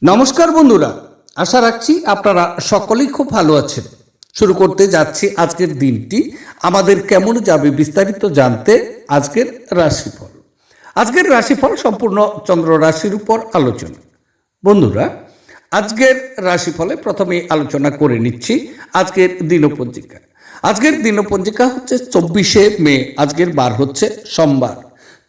নমস্কার বন্ধুরা, আশা রাখছি আপনারা সকলেই খুব ভালো আছেন। শুরু করতে যাচ্ছি আজকের দিনটি আমাদের কেমন যাবে বিস্তারিত জানতে আজকের রাশিফল। আজকের রাশিফল সম্পূর্ণ চন্দ্র রাশির উপর আলোচনা। বন্ধুরা, আজকের রাশিফলে প্রথমে আলোচনা করে নিচ্ছি আজকের দিনপঞ্জিকা। আজকের দিনপঞ্জিকা হচ্ছে 24শে মে। আজকের বার হচ্ছে সোমবার।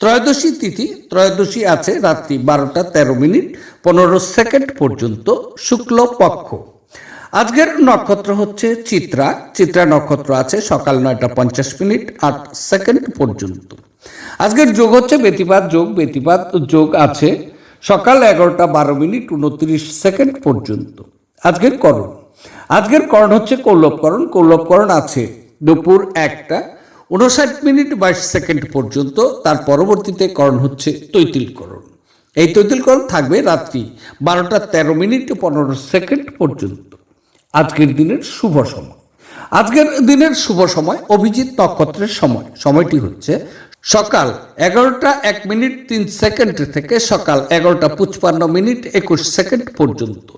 ত্রয়োদশী তিথি, ত্রয়োদশী আছে রাত্রি 12টা 13 মিনিট 15 সেকেন্ড পর্যন্ত শুক্ল পক্ষ। আজকের নক্ষত্র হচ্ছে চিত্রা। চিত্রা নক্ষত্র আছে সকাল 9টা 50 মিনিট 8 সেকেন্ড পর্যন্ত। আজকের যোগ হচ্ছে ব্যতিপাত যোগ। ব্যতিপাত যোগ আছে সকাল 11টা 12 মিনিট 29 সেকেন্ড পর্যন্ত। আজকের করণ, আজকের করণ হচ্ছে কৌলবকরণ। কৌলবকরণ আছে দুপুর 1টা 59 মিনিট 22 সেকেন্ড পর্যন্ত। তার পরবর্তীতে করণ হচ্ছে তৈতিলকরণ। এই তৈতিলকরণ থাকবে রাত্রি 12টা 13 মিনিট 15 সেকেন্ড পর্যন্ত। আজকের দিনের শুভ সময়, আজকের দিনের শুভ সময় অভিজিৎ নক্ষত্রের সময়। সময়টি হচ্ছে সকাল 11টা 1 মিনিট 3 সেকেন্ড থেকে সকাল 11টা 55 মিনিট 21 সেকেন্ড পর্যন্ত।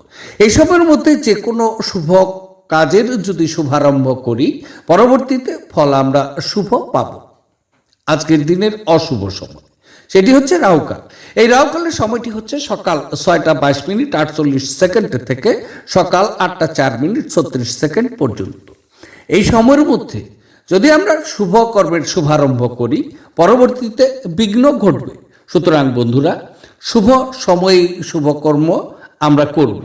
এই সময়ের মধ্যে যে কোনো শুভ কাজের যদি শুভারম্ভ করি, পরবর্তীতে ফল আমরা শুভ পাব। আজকের দিনের অশুভ সময়, সেটি হচ্ছে রাহুকাল। এই রাহুকালের সময়টি হচ্ছে সকাল 6টা 22 মিনিট 48 সেকেন্ড থেকে সকাল 8টা 4 মিনিট 36 সেকেন্ড পর্যন্ত। এই সময়ের মধ্যে যদি আমরা শুভ কর্মের শুভারম্ভ করি, পরবর্তীতে বিঘ্ন ঘটবে। সুতরাং বন্ধুরা, শুভ সময়ে শুভ কর্ম আমরা করব।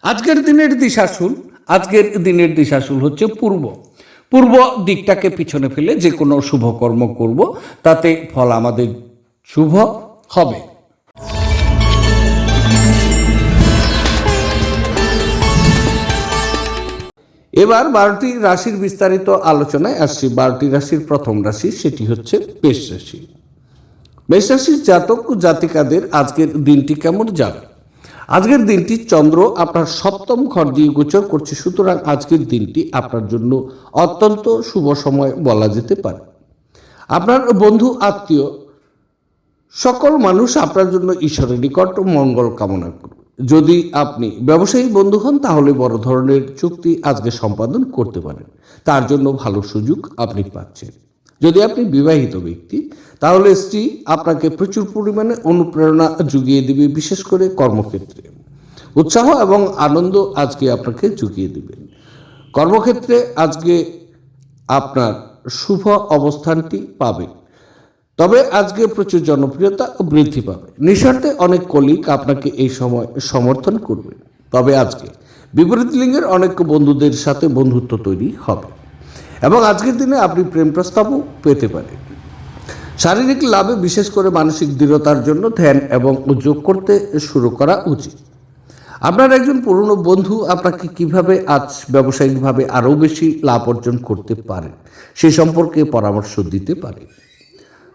আজকের দিনের দিশাশুল, আজকের দিনের দিশাশুল হচ্ছে পূর্ব। পূর্ব দিকটাকে পিছনে ফেলে যে কোনো শুভ কর্ম করব, তাতে ফল আমাদের শুভ হবে। এবার 12টি রাশির বিস্তারিত আলোচনায় আসছি। 12টি রাশির প্রথম রাশি, সেটি হচ্ছে মেষ রাশি। মেষ রাশির জাতক ও জাতিকাদের আজকের দিনটি কেমন যাবে? আজকের দিনটি চন্দ্র আপনার সপ্তম ঘর দিয়ে গোচর করছে। সুতরাং আজকের দিনটি আপনার জন্য অত্যন্ত শুভ সময় বলা যেতে পারে। আপনার বন্ধু আত্মীয় সকল মানুষ আপনার জন্য ঈশ্বরের নিকট মঙ্গল কামনা করবে। যদি আপনি ব্যবসায়ী বন্ধু হন, তাহলে বড় ধরনের চুক্তি আজকে সম্পাদন করতে পারেন। তার জন্য ভালো সুযোগ আপনি পাচ্ছেন। যদি আপনি বিবাহিত ব্যক্তি, তাহলে স্ত্রী আপনাকে প্রচুর পরিমাণে অনুপ্রেরণা জুগিয়ে দিবে, বিশেষ করে কর্মক্ষেত্রে। উৎসাহ এবং আনন্দ আজকে আপনাকে জুগিয়ে দিবেন। কর্মক্ষেত্রে আজকে আপনার শুভ অবস্থানটি পাবেন। তবে আজকে প্রচুর জনপ্রিয়তা বৃদ্ধি পাবে। নিঃস্বার্থে অনেক কলিগ আপনাকে এই সময় সমর্থন করবে। তবে আজকে বিপরীত লিঙ্গের অনেক বন্ধুদের সাথে বন্ধুত্ব তৈরি হবে এবং আজকের দিনে আপনি প্রেম প্রস্তাবও পেতে পারেন। শারীরিক লাভে, বিশেষ করে মানসিক দৃঢ়তার জন্য ধ্যান এবং যোগ করতে শুরু করা উচিত। আপনার একজন পুরনো বন্ধু আপনাকে কিভাবে আজ ব্যবসায়িকভাবে আরও বেশি লাভ অর্জন করতে পারেন সে সম্পর্কে পরামর্শ দিতে পারে।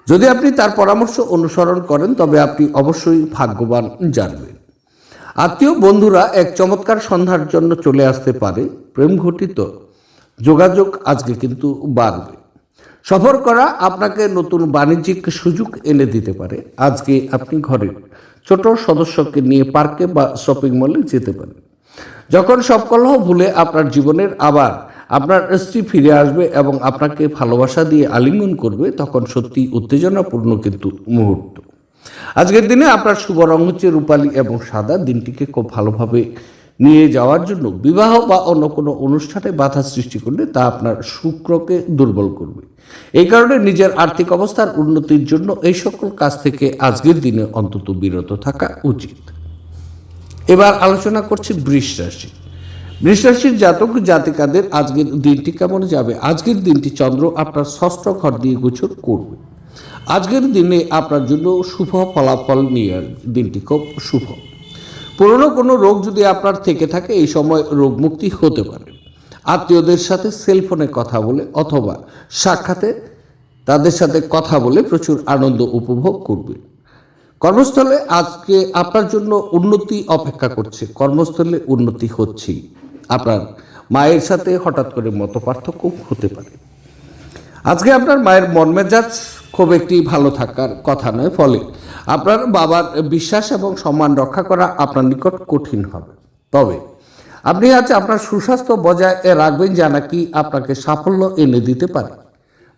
যদি আপনি তার পরামর্শ অনুসরণ করেন, তবে আপনি অবশ্যই ভাগ্যবান জানবেন। আত্মীয় বন্ধুরা এক চমৎকার সন্ধ্যার জন্য চলে আসতে পারে। প্রেম ঘটিত যোগাযোগ আজকে কিন্তু বাড়বে। সফর করা আপনাকে নতুন বাণিজ্যিক সুযোগ এনে দিতে পারে। আজকে আপনি ঘরের ছোট সদস্যকে নিয়ে পার্কে বা শপিং মলে যেতে পারেন। যখন সব কলহ ভুলে আপনার জীবনের আবার আপনার স্ত্রী ফিরে আসবে এবং আপনাকে ভালোবাসা দিয়ে আলিঙ্গন করবে, তখন সত্যি উত্তেজনাপূর্ণ কিন্তু মুহূর্ত। আজকের দিনে আপনার শুভ রং হচ্ছে রূপালী এবং সাদা। দিনটিকে খুব ভালোভাবে নিয়ে যাওয়ার জন্য বিবাহ বা অন্য কোনো অনুষ্ঠানে বাধা সৃষ্টি করলে তা আপনার শুক্রকে দুর্বল করবে। এই কারণে নিজের আর্থিক অবস্থার উন্নতির জন্য এই সকল কাজ থেকে আজকের দিনে অন্তত বিরত থাকা উচিত। এবার আলোচনা করছি বৃষ রাশি। বৃষ রাশির জাতক জাতিকাদের আজকের দিনটি কেমন যাবে? আজকের দিনটি চন্দ্র আপনার ষষ্ঠ ঘর দিয়ে গোচর করবে। আজকের দিনে আপনার জন্য শুভ ফলাফল নিয়ে দিনটি খুব শুভ। পুরনো কোনো রোগ যদি আপনার থেকে থাকে, এই সময় রোগ মুক্তি হতে পারে। আত্মীয়দের সাথে সেলফোনে কথা বলে অথবা সাক্ষাতে তাদের সাথে কথা বলে প্রচুর আনন্দ উপভোগ করবে। কর্মস্থলে আজকে আপনার জন্য উন্নতি অপেক্ষা করছে। কর্মস্থলে উন্নতি হচ্ছেই। আপনার মায়ের সাথে হঠাৎ করে মতপার্থক্য হতে পারে। আজকে আপনার মায়ের মন মেজাজ খুব একটি ভালো থাকার কথা নয়। ফলে আপনার বাবার বিশ্বাস এবং সম্মান রক্ষা করা আপনার নিকট কঠিন হবে। তবে আপনি আজ আপনার সুস্বাস্থ্য বজায় রাখবেন, যা নাকি আপনাকে সাফল্য এনে দিতে পারে।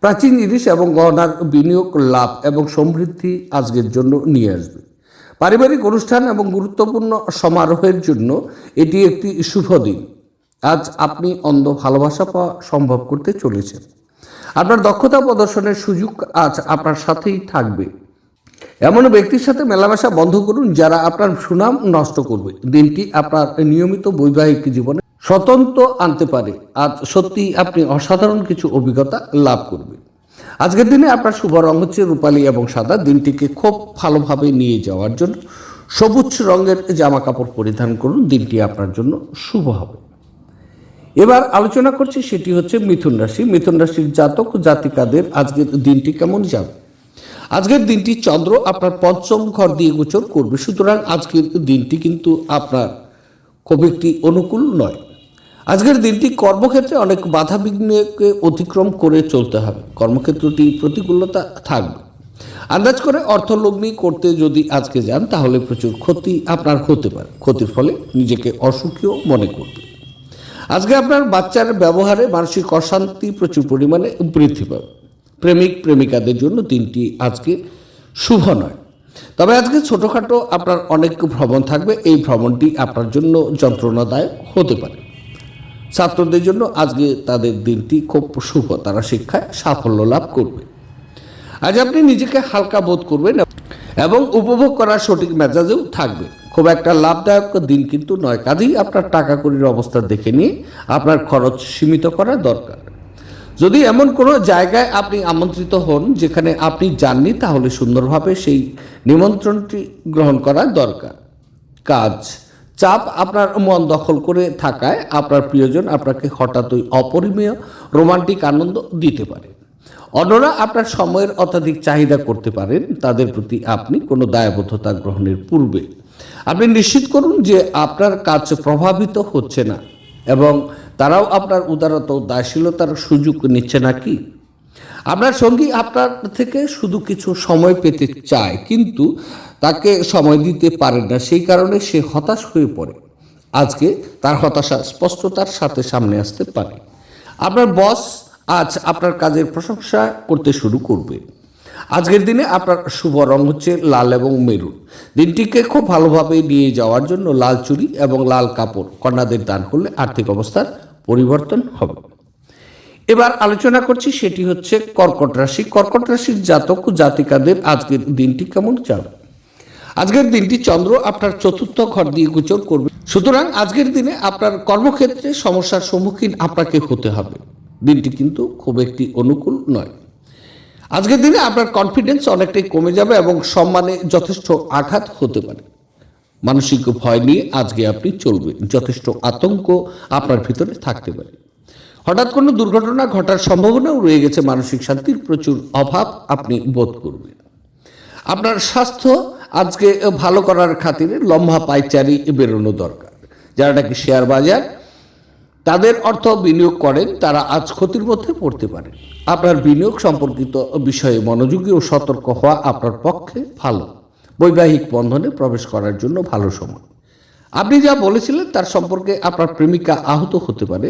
প্রাচীন জিনিস এবং গহনার বিনিয়োগ লাভ এবং সমৃদ্ধি আজকের জন্য নিয়ে আসবে। পারিবারিক অনুষ্ঠান এবং গুরুত্বপূর্ণ সমারোহের জন্য এটি একটি শুভ দিন। আজ আপনি অন্ধ ভালোবাসা পাওয়া সম্ভব করতে চলেছেন। আপনার দক্ষতা প্রদর্শনের সুযোগ আজ আপনার সাথেই থাকবে। এমন ব্যক্তির সাথে মেলামেশা বন্ধ করুন যারা আপনার সুনাম নষ্ট করবে। দিনটি আপনার নিয়মিত বৈবাহিক জীবনে স্বতন্ত্র আনতে পারে। আজ সত্যি আপনি অসাধারণ কিছু অভিজ্ঞতা লাভ করবেন। আজকের দিনে আপনার শুভ রং হচ্ছে রূপালী এবং সাদা। দিনটিকে খুব ভালোভাবে নিয়ে যাওয়ার জন্য সবুজ রঙের জামা কাপড় পরিধান করুন। দিনটি আপনার জন্য শুভ হবে। এবার আলোচনা করছি, সেটি হচ্ছে মিথুন রাশি। মিথুন রাশির জাতক জাতিকাদের আজকের দিনটি কেমন যাবে। আজকের দিনটি চন্দ্র আপনার পঞ্চম ঘর দিয়ে গোচর করবে। সুতরাং আজকের দিনটি কিন্তু আপনার খুব একটি অনুকূল নয়। আজকের দিনটি কর্মক্ষেত্রে অনেক বাধা বিঘ্নকে অতিক্রম করে চলতে হবে। কর্মক্ষেত্রটি প্রতিকূলতা থাকবে। আন্দাজ করে অর্থলগ্নি করতে যদি আজকে যান তাহলে প্রচুর ক্ষতি আপনার হতে পারে। ক্ষতির ফলে নিজেকে অসুখীও মনে করবে। আজকে আপনার বাচ্চার ব্যবহারে মানসিক অশান্তি প্রচুর পরিমাণে বৃদ্ধি পাবে। প্রেমিক প্রেমিকাদের জন্য দিনটি আজকে শুভ নয়। তবে আজকে ছোটোখাটো আপনার অনেক ভ্রমণ থাকবে। এই ভ্রমণটি আপনার জন্য যন্ত্রণাদায়ক হতে পারে। ছাত্রদের জন্য আজকে তাদের দিনটি খুব শুভ। তারা শিক্ষায় সাফল্য লাভ করবে। আজ আপনি নিজেকে হালকা বোধ করবেন এবং উপভোগ করার সঠিক মেজাজেও থাকবে। খুব একটা লাভদায়ক দিন কিন্তু নয়। কাজেই আপনার টাকা কড়ির অবস্থা দেখে নিয়ে আপনার খরচ সীমিত করা দরকার। যদি এমন কোনো জায়গায় আপনি আমন্ত্রিত হন যেখানে আপনি যাননি, তাহলে সুন্দরভাবে সেই নিমন্ত্রণটি গ্রহণ করা দরকার। কাজ চাপ আপনার মন দখল করে থাকায় আপনার প্রিয়জন আপনাকে হঠাৎই অপরিমেয় রোমান্টিক আনন্দ দিতে পারে। অন্যরা আপনার সময়ের অত্যাধিক চাহিদা করতে পারেন। তাদের প্রতি আপনি কোনো দায়বদ্ধতা গ্রহণের পূর্বে আপনি নিশ্চিত করুন যে আপনার কাজ প্রভাবিত হচ্ছে না এবং তারাও আপনার উদারতা ও দায়শীলতার সুযোগ নিচ্ছে নাকি। আপনার সঙ্গী আপনার থেকে শুধু কিছু সময় পেতে চায়, কিন্তু তাকে সময় দিতে পারেন না। সেই কারণে সে হতাশ হয়ে পড়ে। আজকে তার হতাশা স্পষ্টতার সাথে সামনে আসতে পারে। আপনার বস আজ আপনার কাজের প্রশংসা করতে শুরু করবে। আজকের দিনে আপনার শুভ রং হচ্ছে লাল এবং মেরুন। দিনটিকে খুব ভালোভাবে নিয়ে যাওয়ার জন্য লাল চুড়ি এবং লাল কাপড় কন্যাদের দান করলে আর্থিক অবস্থার পরিবর্তন হবে। এবার আলোচনা করছি, সেটি হচ্ছে কর্কট রাশি। কর্কট রাশির জাতক জাতিকাদের আজকের দিনটি কেমন যাবে। আজকের দিনটি চন্দ্র আপনার চতুর্থ ঘর দিয়ে গোচর করবে। সুতরাং আজকের দিনে আপনার কর্মক্ষেত্রে সমস্যার সম্মুখীন আপনাকে হতে হবে। দিনটি কিন্তু খুব একটি অনুকূল নয়। আজকের দিনে আপনার কনফিডেন্স অনেকটাই কমে যাবে এবং সম্মানে যথেষ্ট আঘাত হতে পারে। মানসিক ভয় নিয়ে আজকে আপনি চলবেন। যথেষ্ট আতঙ্ক আপনার ভিতরে থাকতে পারে। হঠাৎ কোনো দুর্ঘটনা ঘটার সম্ভাবনাও রয়ে গেছে। মানসিক শান্তির প্রচুর অভাব আপনি বোধ করবেন। আপনার স্বাস্থ্য আজকে ভালো করার খাতিরে লম্বা পায়চারি বেরোনো দরকার। যারা নাকি শেয়ার বাজার তাদের অর্থ বিনিয়োগ করেন, তারা আজ ক্ষতির মধ্যে পড়তে পারে। আপনার বিনিয়োগ সম্পর্কিত বিষয়ে মনোযোগী ও সতর্ক হওয়া আপনার পক্ষে ভালো। বৈবাহিক বন্ধনে প্রবেশ করার জন্য ভালো সময়। আপনি যা বলেছিলেন তার সম্পর্কে আপনার প্রেমিকা আহত হতে পারে।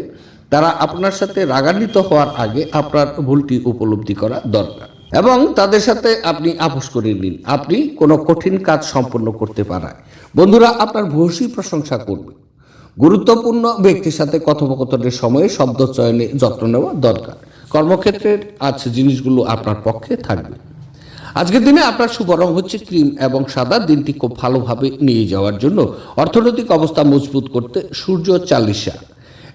তারা আপনার সাথে রাগান্বিত হওয়ার আগে আপনার ভুলটি উপলব্ধি করা দরকার এবং তাদের সাথে আপনি আপোষ করে নিন। আপনি কোনো কঠিন কাজ সম্পন্ন করতে পারায় বন্ধুরা আপনার ভূয়সী প্রশংসা করবে। গুরুত্বপূর্ণ ব্যক্তির সাথে কথোপকথনের সময়ে শব্দ চয়নে যত্ন নেওয়া দরকার। কর্মক্ষেত্রের আজ জিনিসগুলো আপনার পক্ষে থাকবে। আজকের দিনে আপনার শুভ রং হচ্ছে ক্রিম এবং সাদা। দিনটি খুব ভালোভাবে নিয়ে যাওয়ার জন্য অর্থনৈতিক অবস্থা মজবুত করতে সূর্য চালিসা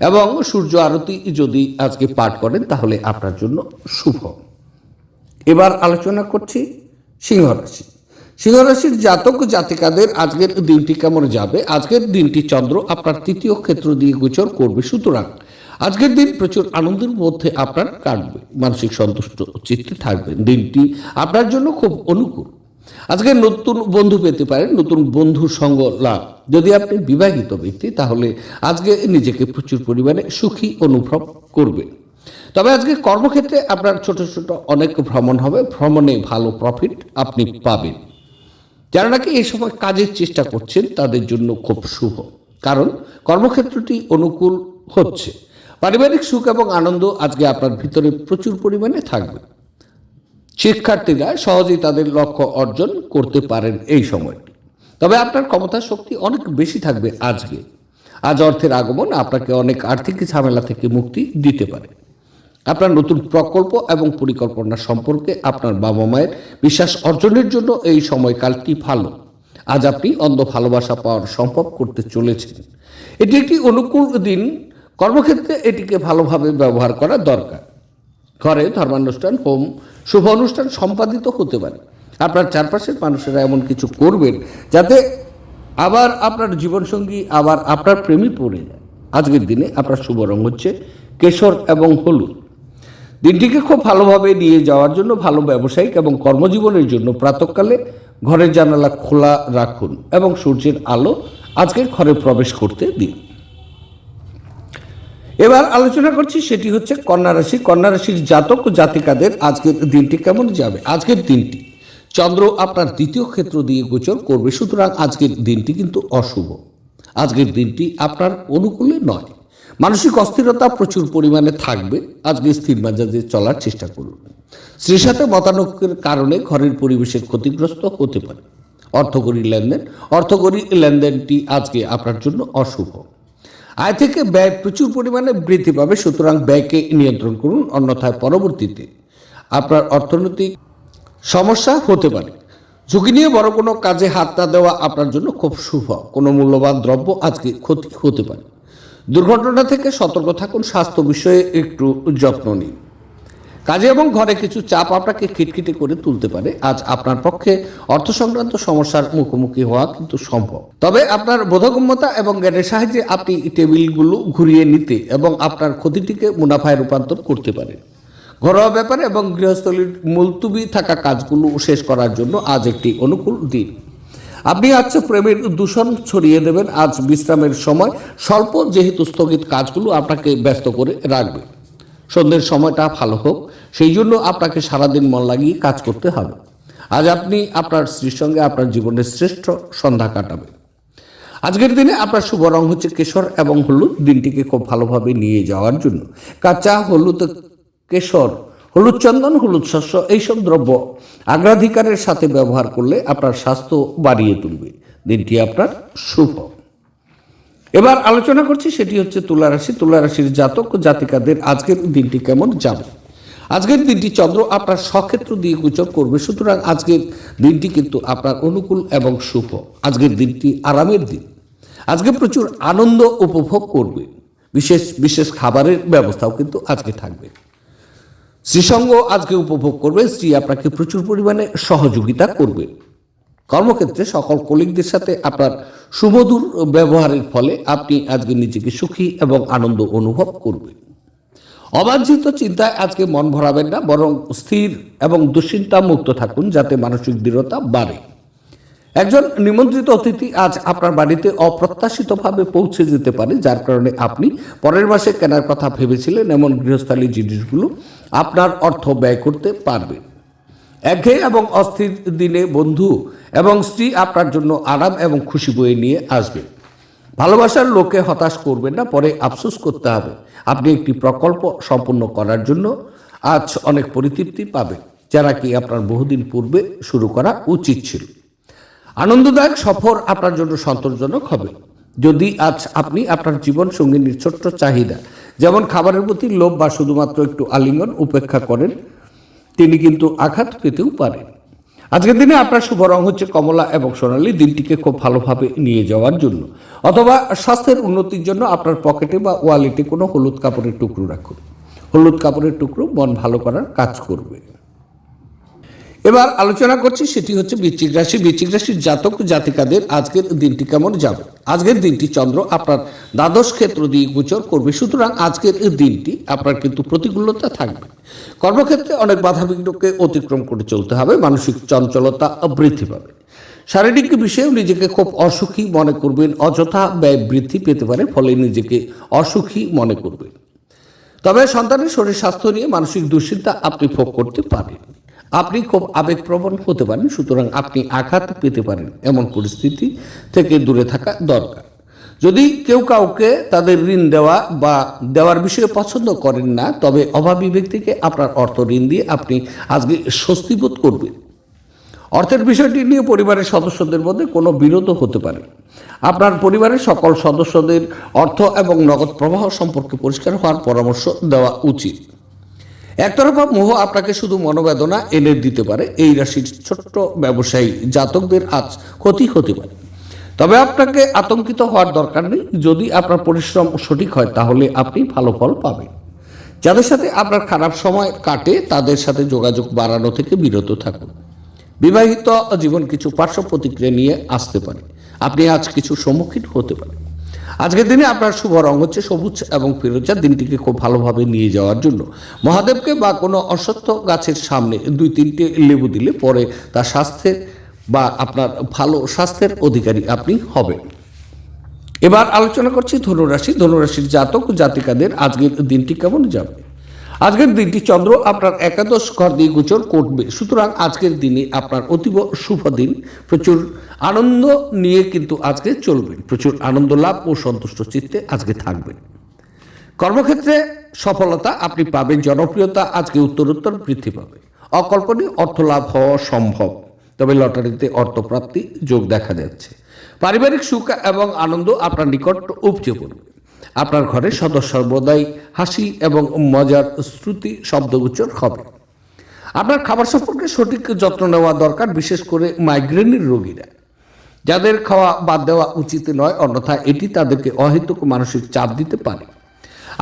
এবং সূর্য আরতি যদি আজকে পাঠ করেন তাহলে আপনার জন্য শুভ। এবার আলোচনা করছি সিংহ রাশি। সিংহ রাশির জাতক জাতিকাদের আজকের দিনটি কেমন যাবে। আজকের দিনটি চন্দ্র আপনার তৃতীয় ক্ষেত্র দিয়ে গোচর করবে। সুতরাং আজকের দিন প্রচুর আনন্দের মধ্যে আপনার কাটবে। মানসিক সন্তুষ্ট চিত্তে থাকবেন। দিনটি আপনার জন্য খুব অনুকূল। আজকে নতুন বন্ধু পেতে পারেন। নতুন বন্ধুর সঙ্গ লাভ। যদি আপনি বিবাহিত ব্যক্তি তাহলে আজকে নিজেকে প্রচুর পরিমাণে সুখী অনুভব করবেন। তবে আজকে কর্মক্ষেত্রে আপনার ছোট ছোট অনেক ভ্রমণ হবে, ভ্রমণে ভালো প্রফিট আপনি পাবেন। যারা নাকি এই সময় কাজের চেষ্টা করছেন তাদের জন্য খুব শুভ, কারণ কর্মক্ষেত্রটি অনুকূল হচ্ছে। পারিবারিক সুখ এবং আনন্দ আজকে আপনার ভিতরে প্রচুর পরিমাণে থাকবে। শিক্ষার্থীরা সহজেই তাদের লক্ষ্য অর্জন করতে পারেন এই সময়টি। তবে আপনার ক্ষমতা শক্তি অনেক বেশি থাকবে আজকে। আজ অর্থের আগমন আপনাকে অনেক আর্থিক ঝামেলা থেকে মুক্তি দিতে পারে। আপনার নতুন প্রকল্প এবং পরিকল্পনা সম্পর্কে আপনার বাবা মায়ের বিশ্বাস অর্জনের জন্য এই সময়কালটি ভালো। আজ আপনি অন্ধ ভালোবাসা পাওয়ার সম্ভব করতে চলেছেন। এটি একটি অনুকূল দিন। কর্মক্ষেত্রে এটিকে ভালোভাবে ব্যবহার করা দরকার। ঘরে ধর্মানুষ্ঠান, হোম, শুভ অনুষ্ঠান সম্পাদিত হতে পারে। আপনার চারপাশের মানুষেরা এমন কিছু করবেন যাতে আবার আপনার জীবনসঙ্গী আবার আপনার প্রেমে পড়ে যায়। আজকের দিনে আপনার শুভ রং হচ্ছে কেশর এবং হলুদ। দিনটিকে খুব ভালোভাবে নিয়ে যাওয়ার জন্য ভালো ব্যবসায়িক এবং কর্মজীবনের জন্য প্রাতঃকালে ঘরের জানালা খোলা রাখুন এবং সূর্যের আলো আজকের ঘরে প্রবেশ করতে দিন। এবার আলোচনা করছি, সেটি হচ্ছে কন্যা রাশি। কন্যা রাশির জাতক ও জাতিকাদের আজকের দিনটি কেমন যাবে। আজকের দিনটি চন্দ্র আপনার দ্বিতীয় ক্ষেত্র দিয়ে গোচর করবে, সুতরাং আজকের দিনটি কিন্তু অশুভ। আজকের দিনটি আপনার অনুকূলে নয়। মানসিক অস্থিরতা প্রচুর পরিমাণে থাকবে। আজকে স্থির মেজাজে চলার চেষ্টা করুন। স্ত্রীর সাথে মতানৈক্যের কারণে ঘরের পরিবেশের ক্ষতিগ্রস্ত হতে পারে। অর্থকরী লেনদেনটি আজকে আপনার জন্য অশুভ। আয় থেকে ব্যয় প্রচুর পরিমাণে বৃদ্ধি পাবে, সুতরাং ব্যয়কে নিয়ন্ত্রণ করুন, অন্যথায় পরবর্তীতে আপনার অর্থনৈতিক সমস্যা হতে পারে। ঝুঁকি নিয়ে বড় কোনো কাজে হাত না দেওয়া আপনার জন্য খুব শুভ। কোনো মূল্যবান দ্রব্য আজকে ক্ষতি হতে পারে। দুর্ঘটনা থেকে সতর্ক থাকুন। স্বাস্থ্য বিষয়ে একটু যত্ন নিন। কাজে এবং ঘরে কিছু চাপ আপনাকে খিটখিটে করে তুলতে পারে। আজ আপনার পক্ষে অর্থ সংক্রান্ত সমস্যার মুখোমুখি হওয়া কিন্তু সম্ভব। তবে আপনার বোধগম্যতা এবং জ্ঞানের সাহায্যে আপনি টেবিলগুলো ঘুরিয়ে নিতে এবং আপনার ক্ষতিটিকে মুনাফায় রূপান্তর করতে পারেন। ঘরোয়া ব্যাপারে এবং গৃহস্থলীর মুলতুবি থাকা কাজগুলো শেষ করার জন্য আজ একটি অনুকূল দিন। আপনি আজ প্রেমের দূষণ ছড়িয়ে দেবেন। আজ বিশ্রামের সময় স্বল্প যেহেতু স্থগিত কাজগুলো আপনাকে ব্যস্ত করে রাখবে। সন্ধ্যের সময়টা ভালো হোক, সেই জন্য আপনাকে সারাদিন মন লাগিয়ে কাজ করতে হবে। আজ আপনি আপনার স্ত্রীর সঙ্গে আপনার জীবনের শ্রেষ্ঠ সন্ধ্যা কাটাবেন। আজকের দিনে আপনার শুভ রং হচ্ছে কেশর এবং হলুদ। দিনটিকে খুব ভালোভাবে নিয়ে যাওয়ার জন্য কাঁচা হলুদ, কেশর, হলুদ চন্দন, হলুদ শস্য এইসব দ্রব্য অগ্রাধিকারের সাথে ব্যবহার করলে আপনার স্বাস্থ্য বাড়িয়ে তুলবে। দিনটি আপনার শুভ। এবার আলোচনা করছি, সেটি হচ্ছে তুলা রাশি। তুলা রাশির জাতক ও জাতিকাদের আজকের দিনটি কেমন যাবে। আজকের দিনটি চন্দ্র আপনার স্বক্ষেত্র দিয়ে গোচর করবে, সুতরাং আজকের দিনটি কিন্তু আপনার অনুকূল এবং শুভ। আজকের দিনটি আরামের দিন। আজকে প্রচুর আনন্দ উপভোগ করবে। বিশেষ খাবারের ব্যবস্থাও কিন্তু আজকে থাকবে। স্ত্রীসঙ্গ আজকে উপভোগ করবে। স্ত্রী আপনাকে প্রচুর পরিমাণে সহযোগিতা করবে। কর্মক্ষেত্রে সকল কলিগদের সাথে আপনার সুমধুর ব্যবহারের ফলে আপনি আজকে নিজেকে সুখী এবং আনন্দ অনুভব করবেন। অবাঞ্ছিত চিন্তায় আজকে মন ভরাবেন না, বরং স্থির এবং দুশ্চিন্তা মুক্ত থাকুন, যাতে মানসিক দৃঢ়তা বাড়ে। একজন নিমন্ত্রিত অতিথি আজ আপনার বাড়িতে অপ্রত্যাশিতভাবে পৌঁছে যেতে পারে, যার কারণে আপনি পরের মাসে কেনার কথা ভেবেছিলেন এমন গৃহস্থালী জিনিসগুলো আপনার অর্থ ব্যয় করতে পারবেন। একঘেয়ে এবং অস্থির দিনে বন্ধু এবং স্ত্রী আপনার জন্য আরাম এবং খুশি বয়ে নিয়ে আসবে। ভালোবাসার লোককে হতাশ করবেন না, পরে আফসোস করতে হবে। আপনি একটি প্রকল্প সম্পূর্ণ করার জন্য আজ অনেক পরিতৃপ্তি পাবেন, যারা কি আপনার বহুদিন পূর্বে শুরু করা উচিত ছিল। আনন্দদায়ক সফর আপনার জন্য সন্তোষজনক হবে। যদি আজ আপনি আপনার জীবন সঙ্গিনীর ছোট্ট চাহিদা, যেমন খাবারের প্রতি লোভ বা শুধুমাত্র একটু আলিঙ্গন উপেক্ষা করেন, তিনি কিন্তু আঘাত পেতেও পারেন। আজকের দিনে আপনার শুভ রং হচ্ছে কমলা এবং সোনালী। দিনটিকে খুব ভালোভাবে নিয়ে যাওয়ার জন্য অথবা স্বাস্থ্যের উন্নতির জন্য আপনার পকেটে বা ওয়ালেটে কোনো হলুদ কাপড়ের টুকরো রাখুন। হলুদ কাপড়ের টুকরো মন ভালো করার কাজ করবে। এবার আলোচনা করছি, সেটি হচ্ছে বৃশ্চিক রাশি। বৃশ্চিক রাশির জাতক জাতিকাদের আজকের দিনটি কেমন যাবে। আজকের দিনটি চন্দ্র আপনার দ্বাদশ ক্ষেত্র দিয়ে গোচর করবে, সুতরাং আজকের এই দিনটি আপনার কিন্তু প্রতিকূলতা থাকবে। কর্মক্ষেত্রে অনেক বাধাবিঘ্নকে অতিক্রম করে চলতে হবে। মানসিক চঞ্চলতা বৃদ্ধি পাবে। শারীরিক বিষয়েও নিজেকে খুব অসুখী মনে করবেন। অযথা ব্যয় বৃদ্ধি পেতে পারে, ফলে নিজেকে অসুখী মনে করবেন। তবে সন্তানের শরীর স্বাস্থ্য নিয়ে মানসিক দুশ্চিন্তা আপনি ভোগ করতে পারেন। আপনি খুব আবেগপ্রবণ হতে পারেন, সুতরাং আপনি আঘাত পেতে পারেন। এমন পরিস্থিতি থেকে দূরে থাকা দরকার। যদি কেউ কাউকে তাদের ঋণ দেওয়া বা দেওয়ার বিষয়ে পছন্দ করেন না, তবে অভাবী ব্যক্তিকে আপনার অর্থ ঋণ দিয়ে আপনি আজকে স্বস্তি বোধ করবেন। অর্থের বিষয়টি নিয়ে পরিবারের সদস্যদের মধ্যে কোনো বিরোধও হতে পারে। আপনার পরিবারের সকল সদস্যদের অর্থ এবং নগদ প্রবাহ সম্পর্কে পরিষ্কার হওয়ার পরামর্শ দেওয়া উচিত। একতরফা মোহ আপনাকে শুধু মনোবেদনা এনে দিতে পারে। এই রাশির ছোট্ট ব্যবসায়ী জাতকদের আজ ক্ষতি হতে পারে, তবে আপনাকে আতঙ্কিত হওয়ার দরকার নেই। যদি আপনার পরিশ্রম সঠিক হয় তাহলে আপনি ভালো ফল পাবেন। যাদের সাথে আপনার খারাপ সময় কাটে তাদের সাথে যোগাযোগ বাড়ানো থেকে বিরত থাকুন। বিবাহিত জীবন কিছু পার্শ্ব প্রতিক্রিয়া নিয়ে আসতে পারে। আপনি আজ কিছু সম্মুখীন হতে পারেন। আজকের দিনে আপনার শুভ রং হচ্ছে সবুজ এবং ফিরোজা। দিনটিকে খুব ভালোভাবে নিয়ে যাওয়ার জন্য মহাদেবকে বা কোনো অশ্বত্থ গাছের সামনে 2-3টে লেবু দিলে পরে তার স্বাস্থ্যের বা আপনার ভালো স্বাস্থ্যের অধিকারী আপনি হবেন। এবার আলোচনা করছি ধনুরাশি। ধনুরাশির জাতক জাতিকাদের আজকের দিনটি কেমন যাবে। আজকের দিনটি চন্দ্র আপনার একাদশ ঘর দিয়ে গোচর করবে, সুতরাং আজকের দিনে আপনার অতীব শুভ দিন। প্রচুর আনন্দ নিয়ে কিন্তু আজকে চলবেন। প্রচুর আনন্দ লাভ ও সন্তুষ্ট চিত্তে আজকে থাকবেন। কর্মক্ষেত্রে সফলতা আপনি পাবেন। জনপ্রিয়তা আজকে উত্তরোত্তর বৃদ্ধি পাবে। অকল্পনীয় অর্থ লাভ হওয়া সম্ভব, তবে লটারিতে অর্থপ্রাপ্তি যোগ দেখা যাচ্ছে। পারিবারিক সুখ এবং আনন্দ আপনার নিকট উপচে পড়বে। আপনার ঘরের সদস্য সর্বদাই হাসি এবং মজার শ্রুতি শব্দগোচর হবে। আপনার খাবার সম্পর্কে সঠিক যত্ন নেওয়া দরকার, বিশেষ করে মাইগ্রেনের রোগীরা, যাদের খাওয়া বাদ দেওয়া উচিত নয়, অন্যথায় এটি তাদেরকে অহেতুক মানসিক চাপ দিতে পারে।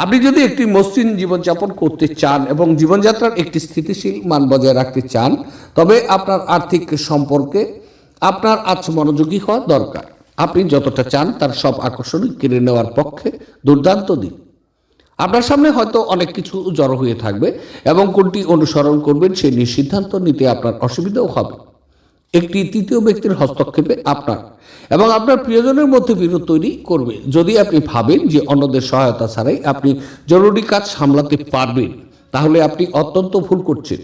আপনি যদি একটি মসৃণ জীবনযাপন করতে চান এবং জীবনযাত্রার একটি স্থিতিশীল মান বজায় রাখতে চান, তবে আপনার আর্থিক সম্পর্কে আপনার আজ মনোযোগী হওয়া দরকার। আপনি যতটা চান তার সব আকর্ষণ কেড়ে নেওয়ার পক্ষে দুর্দান্ত দিন। আপনার সামনে হয়তো অনেক কিছু জড়ো হয়ে থাকবে এবং কোনটি অনুসরণ করবেন সেই নিয়ে সিদ্ধান্ত নিতে আপনার অসুবিধাও হবে। একটি তৃতীয় ব্যক্তির হস্তক্ষেপে আপনার এবং আপনার প্রিয়জনের মধ্যে বিরোধ তৈরি করবে। যদি আপনি ভাবেন যে অন্যদের সহায়তা ছাড়াই আপনি জরুরি কাজ সামলাতে পারবেন, তাহলে আপনি অত্যন্ত ভুল করছেন।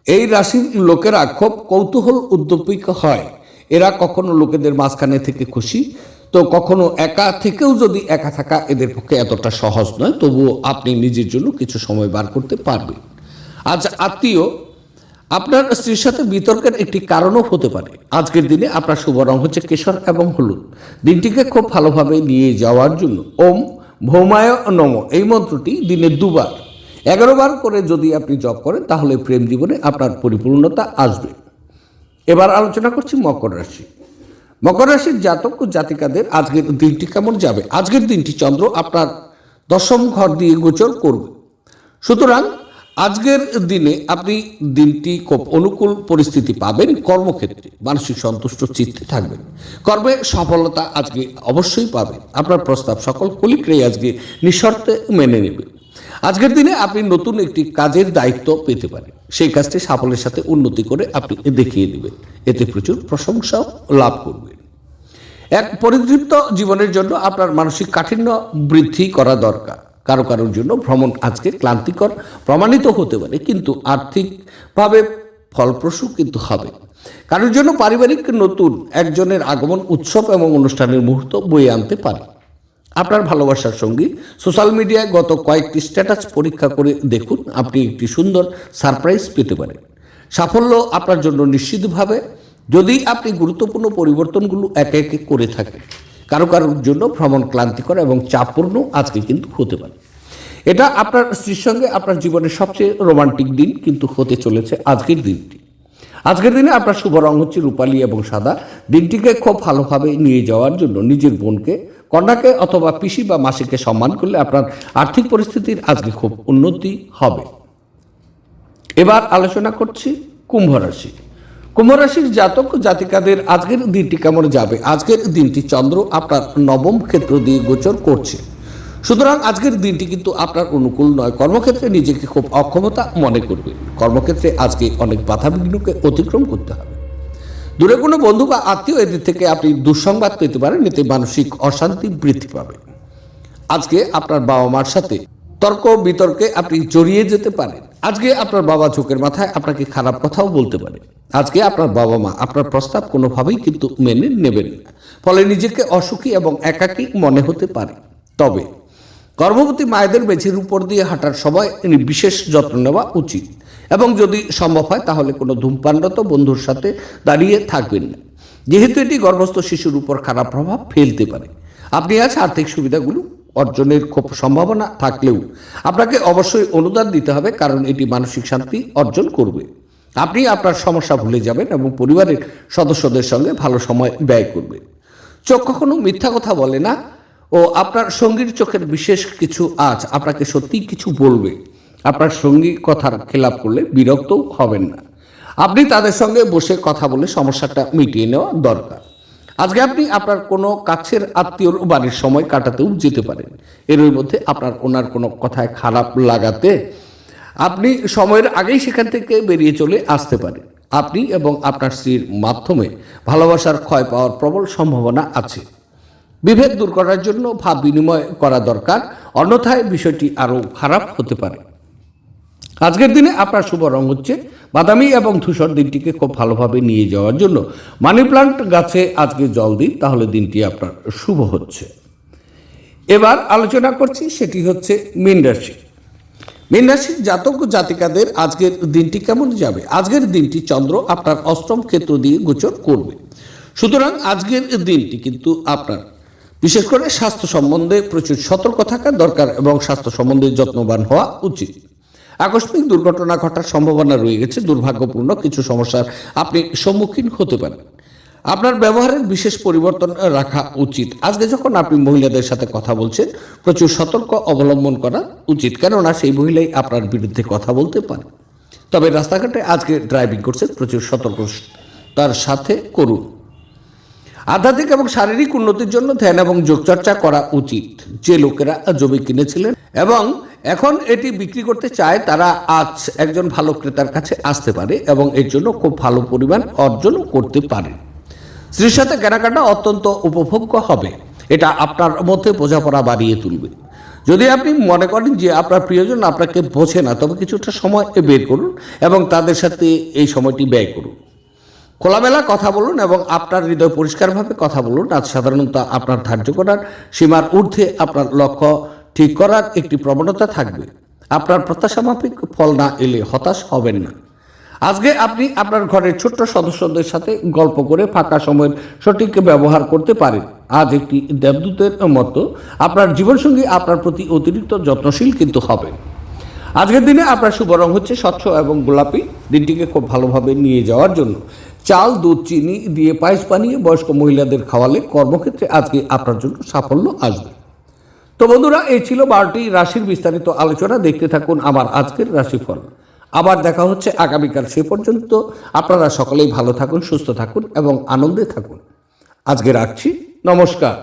এই রাশির লোকেরা খুব কৌতূহল উদ্দীপিত হয়। এরা কখনো লোকেদের মাঝখানে থেকে খুশি, তো কখনো একা থেকেও যদি একা থাকা এদের পক্ষে এতটা সহজ নয়, তবুও আপনি নিজের জন্য কিছু সময় বার করতে পারবেন। আজ আত্মীয় আপনার স্ত্রীর সাথে বিতর্কের একটি কারণও হতে পারে। আজকের দিনে আপনার শুভ রং হচ্ছে কেশর এবং হলুদ। দিনটিকে খুব ভালোভাবে নিয়ে যাওয়ার জন্য ওম ভৌমায় নম এই মন্ত্রটি দিনে 2বার 11 বার করে যদি আপনি জপ করেন, তাহলে প্রেম জীবনে আপনার পরিপূর্ণতা আসবে। এবার আলোচনা করছি মকর রাশি। মকর রাশির জাতক ও জাতিকাদের আজকের দিনটি কেমন যাবে। আজকের দিনটি চন্দ্র আপনার 10ম ঘর দিয়ে গোচর করবে, সুতরাং আজকের দিনে আপনি দিনটি খুব অনুকূল পরিস্থিতি পাবেন। কর্মক্ষেত্রে মানসিক সন্তুষ্ট চিত্তে থাকবেন। কর্মে সফলতা আজকে অবশ্যই পাবেন। আপনার প্রস্তাব সকল কলিগরাই আজকে নিঃশর্তে মেনে নেবে। আজকের দিনে আপনি নতুন একটি কাজের দায়িত্ব পেতে পারেন। সেই কাজটি সাফল্যের সাথে উন্নতি করে আপনি দেখিয়ে দেবেন। এতে প্রচুর প্রশংসাও লাভ করবেন। এক পরিতৃপ্ত জীবনের জন্য আপনার মানসিক কাঠিন্য বৃদ্ধি করা দরকার। কারোর জন্য ভ্রমণ আজকে ক্লান্তিকর প্রমাণিত হতে পারে, কিন্তু আর্থিকভাবে ফলপ্রসূ কিন্তু হবে। কারোর জন্য পারিবারিক নতুন একজনের আগমন উৎসব এবং অনুষ্ঠানের মুহূর্ত বয়ে আনতে পারে। আপনার ভালোবাসার সঙ্গী সোশ্যাল মিডিয়ায় গত কয়েকটি স্ট্যাটাস পরীক্ষা করে দেখুন, আপনি একটি সুন্দর সারপ্রাইজ পেতে পারেন। সাফল্য আপনার জন্য নিশ্চিতভাবে, যদি আপনি গুরুত্বপূর্ণ পরিবর্তনগুলো একে একে করে থাকেন। কারোর জন্য ভ্রমণ ক্লান্তিকর এবং চাপপূর্ণ আজকে কিন্তু হতে পারে। এটা আপনার স্ত্রীর সঙ্গে আপনার জীবনের সবচেয়ে রোমান্টিক দিন কিন্তু হতে চলেছে আজকের দিনটি। আজকের দিনে আপনার শুভ রং হচ্ছে রূপালী এবং সাদা। দিনটিকে খুব ভালোভাবে নিয়ে যাওয়ার জন্য নিজের বোনকে, কন্যাকে অথবা পিসি বা মাসিকে সম্মান করলে আপনার আর্থিক পরিস্থিতির আজকে খুব উন্নতি হবে। এবার আলোচনা করছি কুম্ভ রাশি। কুম্ভ রাশির জাতক জাতিকাদের আজকের দিনটি কেমন যাবে। আজকের দিনটি চন্দ্র আপনার 9ম ক্ষেত্র দিয়ে গোচর করছে, সুতরাং আজকের দিনটি কিন্তু আপনার অনুকূল নয়। কর্মক্ষেত্রে নিজেকে খুব অক্ষমতা মনে করবে। কর্মক্ষেত্রে আজকে অনেক বাধাবিঘ্নকে অতিক্রম করতে হবে। দূরে কোনো বন্ধু বা আত্মীয় এদের থেকে আপনি দুঃসংবাদ পেতে পারেন, এতে মানসিক অশান্তি বৃদ্ধি পাবে। আজকে আপনার বাবা মার সাথে তর্ক বিতর্কে আপনি জড়িয়ে যেতে পারেন। আজকে আপনার বাবা চোখের মাথায় আপনাকে খারাপ কথাও বলতে পারে। আজকে আপনার বাবা মা আপনার প্রস্তাব কোনোভাবেই কিন্তু মেনে নেবেন না, ফলে নিজেকে অসুখী এবং একাকী মনে হতে পারে। তবে গর্ভবতী মায়েদের মেঝের উপর দিয়ে হাঁটার সময় বিশেষ যত্ন নেওয়া উচিত এবং যদি সম্ভব হয় তাহলে কোনো ধূমপানরত বন্ধুর সাথে দাঁড়িয়ে থাকবেন না, যেহেতু এটি গর্ভস্থ শিশুর উপর খারাপ প্রভাব ফেলতে পারে। আপনি আজ আর্থিক সুবিধাগুলো অর্জনের খুব সম্ভাবনা থাকলেও আপনাকে অবশ্যই অনুদান দিতে হবে, কারণ এটি মানসিক শান্তি অর্জন করবে। আপনি আপনার সমস্যা ভুলে যাবেন এবং পরিবারের সদস্যদের সঙ্গে ভালো সময় ব্যয় করবেন। চোখ কখনো মিথ্যা কথা বলে না ও আপনার সঙ্গীর চোখের বিশেষ কিছু আজ আপনাকে সত্যিই কিছু বলবে। আপনার সঙ্গী কথার খেলাপ করলে বিরক্তও হবেন না। আপনি তাদের সঙ্গে বসে কথা বলে সমস্যাটা মিটিয়ে নেওয়া দরকার। আজকে আপনি আপনার কোনো কাছের আত্মীয়র বাড়ির সময় কাটাতেও যেতে পারেন। এর মধ্যে আপনার ওনার কোনো কথায় খারাপ লাগাতে আপনি সময়ের আগেই সেখান থেকে বেরিয়ে চলে আসতে পারেন। আপনি এবং আপনার স্ত্রীর মাধ্যমে ভালোবাসার ক্ষয় পাওয়ার প্রবল সম্ভাবনা আছে। বিভেদ দূর করার জন্য ভাব বিনিময় করা দরকার, অন্যথায় বিষয়টি আরও খারাপ হতে পারে। আজকের দিনে আপনার শুভ রং হচ্ছে বাদামি এবং ধূসর। দিনটিকে খুব ভালোভাবে নিয়ে যাওয়ার জন্য মানি প্লান্ট গাছে আজকে জল দিন, তাহলে দিনটি আপনার শুভ হচ্ছে। এবার আলোচনা করছি, সেটি হচ্ছে মীন রাশি। মীন রাশির জাতক জাতিকাদের আজকের দিনটি কেমন যাবে? আজকের দিনটি চন্দ্র আপনার অষ্টম ক্ষেত্র দিয়ে গোচর করবে। সুতরাং আজকের দিনটি কিন্তু আপনার বিশেষ করে স্বাস্থ্য সম্বন্ধে প্রচুর সতর্ক থাকা দরকার এবং স্বাস্থ্য সম্বন্ধে যত্নবান হওয়া উচিত। আকস্মিক দুর্ঘটনা ঘটার সম্ভাবনা রয়ে গেছে। দুর্ভাগ্যপূর্ণ কিছু সমস্যার আপনি সম্মুখীন হতে পারেন। আপনার ব্যবহারের বিশেষ পরিবর্তন রাখা উচিত। আজকে যখন আপনি মহিলাদের সাথে কথা বলছেন, প্রচুর সতর্ক অবলম্বন করা উচিত, কেননা সেই মহিলাই আপনার বিরুদ্ধে কথা বলতে পারে। তবে রাস্তাঘাটে আজকে ড্রাইভিং করছেন, প্রচুর সতর্কতার সাথে করুন। আধ্যাত্মিক এবং শারীরিক উন্নতির জন্য ধ্যান এবং যোগচর্চা করা উচিত। যে লোকেরা জমি কিনেছিলেন এবং এখন এটি বিক্রি করতে চায়, তারা আজ একজন ভালো ক্রেতার কাছে আসতে পারে এবং এর জন্য খুব ভালো পরিমাণ অর্জনও করতে পারে। স্ত্রীর সাথে কেনাকাটা অত্যন্ত উপভোগ্য হবে। এটা আপনার মধ্যে বোঝাপড়া বাড়িয়ে তুলবে। যদি আপনি মনে করেন যে আপনার প্রিয়জন আপনাকে বোঝে না, তবে কিছুটা সময় বের করুন এবং তাদের সাথে এই সময়টি ব্যয় করুন। খোলামেলা কথা বলুন এবং আপনার হৃদয় পরিষ্কারভাবে কথা বলুন। আজ সাধারণত আপনার ধার্য করার সীমার ঊর্ধ্বে আপনার লক্ষ্য ঠিক করার একটি প্রবণতা থাকবে। আপনার প্রত্যাশা মাফিক ফল না এলে হতাশ হবেন না। আজকে আপনি আপনার ঘরের ছোট্ট সদস্যদের সাথে গল্প করে ফাঁকা সময়ের সঠিক ব্যবহার করতে পারেন। আজ একটি দেবদূতের মতো আপনার জীবনসঙ্গী আপনার প্রতি অতিরিক্ত যত্নশীল কিন্তু হবেন। আজকের দিনে আপনার শুভ রং হচ্ছে স্বচ্ছ এবং গোলাপি। দিনটিকে খুব ভালোভাবে নিয়ে যাওয়ার জন্য চাল, দুধ, চিনি দিয়ে পায়েস বানিয়ে বয়স্ক মহিলাদের খাওয়ালে কর্মক্ষেত্রে আজকে আপনার জন্য সাফল্য আসবে। তো বন্ধুরা, এই ছিল 12টি রাশির বিস্তারিত আলোচনা। দেখতে থাকুন আমার আজকের রাশিফল। আবার দেখা হচ্ছে আগামীকাল। সে পর্যন্ত আপনারা সকলেই ভালো থাকুন, সুস্থ থাকুন এবং আনন্দে থাকুন। আজকে রাখছি। নমস্কার।